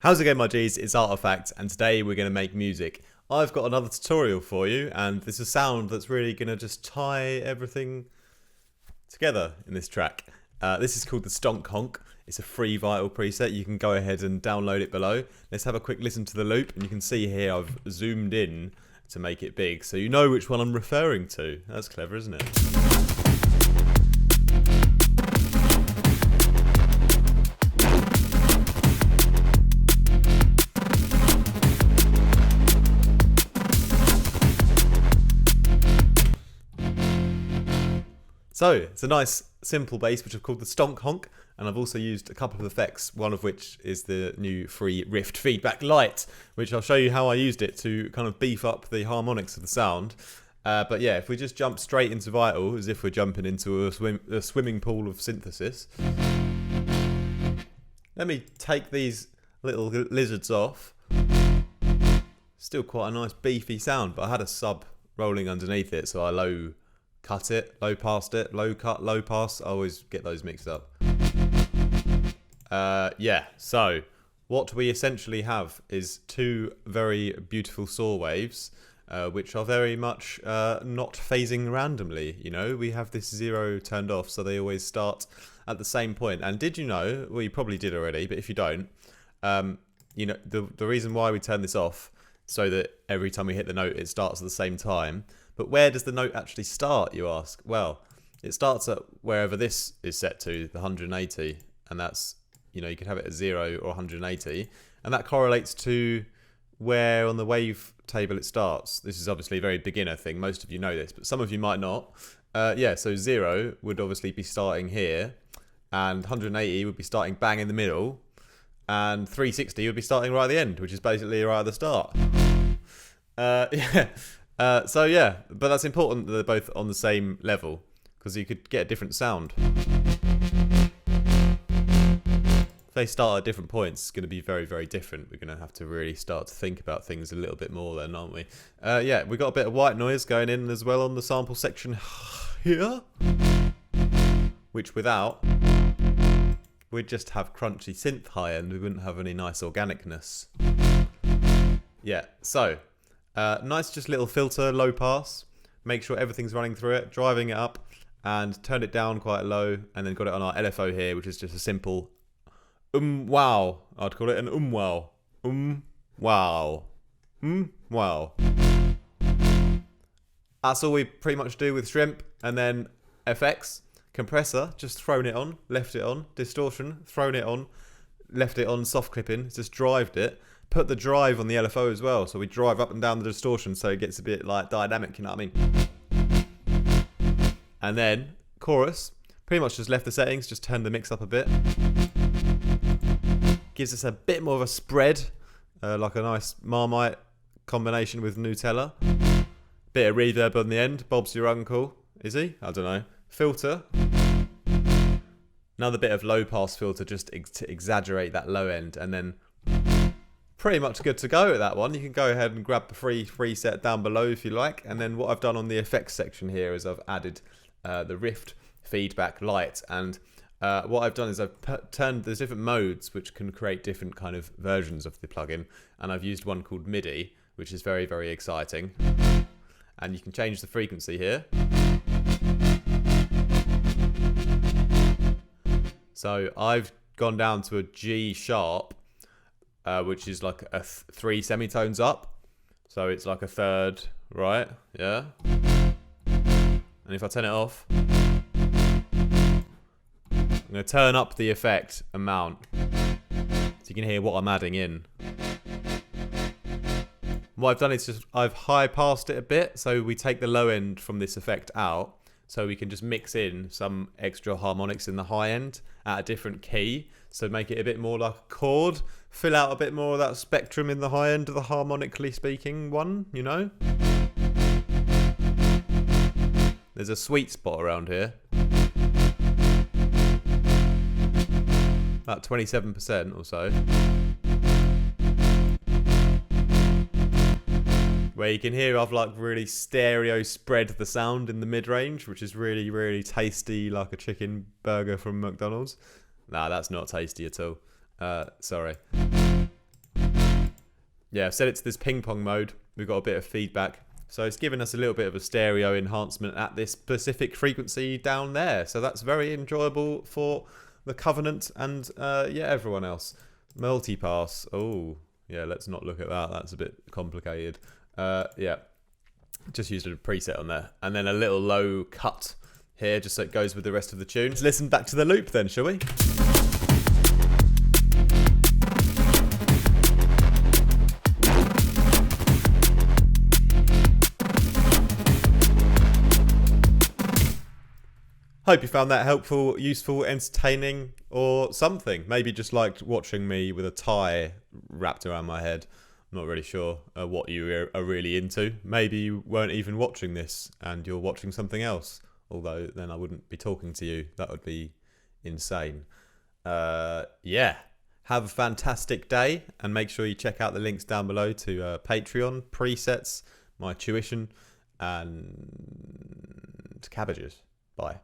How's it going, my G's? It's Artifact, and today we're going to make music. I've got another tutorial for you, and this is a sound that's really going to just tie everything together in this track. This is called the Stonk Honk. It's a free Vital preset. You can go ahead and download it below. Let's have a quick listen to the loop, and you can see here I've zoomed in to make it big, so you know which one I'm referring to. That's clever, isn't it? So, it's a nice, simple bass, which I've called the Stonk Honk, and I've also used a couple of effects, one of which is the new free Rift feedback Lite, which I'll show you how I used it to kind of beef up the harmonics of the sound. But yeah, if we just jump straight into Vital, as if we're jumping into a swimming pool of synthesis. Let me take these little lizards off. Still quite a nice beefy sound, but I had a sub rolling underneath it, so I low cut it, low passed it, low cut, low pass. I always get those mixed up. Yeah, so what we essentially have is two very beautiful saw waves, which are very much not phasing randomly. You know, we have this zero turned off, so they always start at the same point. And did you know, well, you probably did already, but if you don't, you know, the reason why we turn this off, so that every time we hit the note, it starts at the same time. But where does the note actually start, you ask? Well, it starts at wherever this is set to, the 180, and that's, you know, you can have it at 0 or 180, and that correlates to where on the wave table it starts. This is obviously a very beginner thing, most of you know this, but some of you might not. Yeah, so 0 would obviously be starting here, and 180 would be starting bang in the middle, and 360 would be starting right at the end, which is basically right at the start. Yeah. So yeah, but that's important that they're both on the same level, because you could get a different sound. If they start at different points, it's going to be very, very different. We're going to have to really start to think about things a little bit more then, aren't we? Yeah, we've got a bit of white noise going in as well on the sample section here, which without, we'd just have crunchy synth high end. We wouldn't have any nice organicness. Yeah, so nice just little filter, low pass. Make sure everything's running through it, driving it up, and turn it down quite low, and then got it on our LFO here, which is just a simple wow. I'd call it an wow. Wow. Wow. That's all we pretty much do with Shrimp, and then FX, compressor, just thrown it on, left it on, distortion, thrown it on, left it on, soft clipping, just drived it. Put the drive on the LFO as well, so we drive up and down the distortion so it gets a bit like dynamic, you know what I mean? And then chorus, pretty much just left the settings, just turned the mix up a bit. Gives us a bit more of a spread, like a nice Marmite combination with Nutella. Bit of reverb on the end, Bob's your uncle, is he? I don't know. Filter. Another bit of low pass filter just to exaggerate that low end, and then pretty much good to go at that one. You can go ahead and grab the free preset down below if you like. And then what I've done on the effects section here is I've added the Rift feedback Lite. And what I've done is I've turned, there's different modes which can create different kind of versions of the plugin. And I've used one called MIDI, which is very, very exciting. And you can change the frequency here. So I've gone down to a G sharp, which is like a 3 semitones up. So it's like a third, right? Yeah. And if I turn it off, I'm going to turn up the effect amount so you can hear what I'm adding in. What I've done is just, I've high passed it a bit, so we take the low end from this effect out, so we can just mix in some extra harmonics in the high end at a different key, so make it a bit more like a chord, fill out a bit more of that spectrum in the high end of the harmonically speaking one, you know? There's a sweet spot around here. About 27% or so. Where you can hear I've like really stereo spread the sound in the mid-range, which is really, really tasty, like a chicken burger from McDonald's. Nah, that's not tasty at all. Sorry. yeah, I've set it to this ping pong mode. We've got a bit of feedback. So it's given us a little bit of a stereo enhancement at this specific frequency down there. So that's very enjoyable for the Covenant and yeah, everyone else. Multipass. Oh, yeah, let's not look at that. That's a bit complicated. Yeah, just used a preset on there. And then a little low cut here, just so it goes with the rest of the tune. Let's listen back to the loop then, shall we? Hope you found that helpful, useful, entertaining, or something. Maybe just liked watching me with a tie wrapped around my head. I'm not really sure what you are really into. Maybe you weren't even watching this and you're watching something else. Although then I wouldn't be talking to you. That would be insane. Yeah. Have a fantastic day, and make sure you check out the links down below to Patreon, presets, my tuition, and cabbages. Bye.